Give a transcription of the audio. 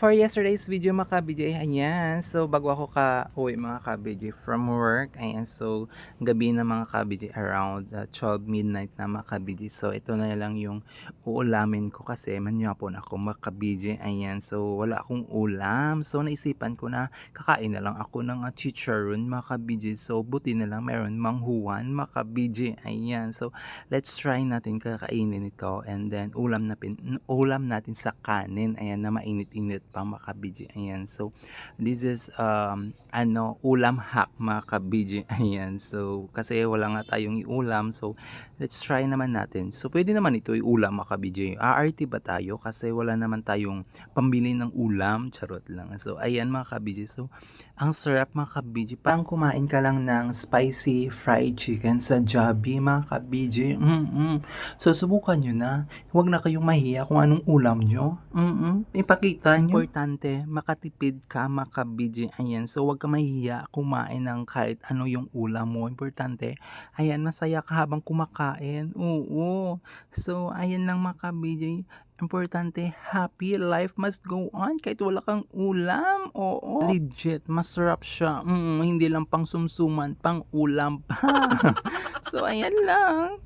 for yesterday's video mga ka-BJ, ayan. So, bago ako ka-uwi mga ka-BJ from work, ayan. So, gabi na mga ka-BJ, around 12 midnight na mga ka-BJ. So, ito na lang yung uulamin ko kasi manyapon ako mga ka-BJ, ayan. So, wala akong ulam. So, naisipan ko na kakain na lang ako ng chicharon mga ka-BJ. So, buti na lang meron manghuwan mga ka-BJ, ayan. So, let's try natin kakainin ito and then ulam natin sa kanin, ayan, na mainit-init pa mga ka-BJ, ayan. So this is ulam hack mga ka-BJ, ayan. So kasi wala nga tayong iulam, so let's try naman natin. So pwede naman ito iulam mga ka-BJ, aarte ba tayo kasi wala naman tayong pambili ng ulam, charot lang. So ayan mga ka-BJ, so ang sarap mga ka-BJ, parang kumain ka lang ng spicy fried chicken sa Jollibee mga ka-BJ. So, subukan nyo na. Huwag na kayong mahiya kung anong ulam nyo. Ipakita nyo. Importante, makatipid ka, makabidji. Ayan, so huwag ka mahiya kumain ng kahit ano yung ulam mo. Importante, ayan, masaya ka habang kumakain. Oo. So, ayan lang makabidji. Importante, happy life must go on kahit wala kang ulam. Oo. Legit, masarap siya. Hindi lang pang sumsuman, pang ulam pa. So, ayan lang.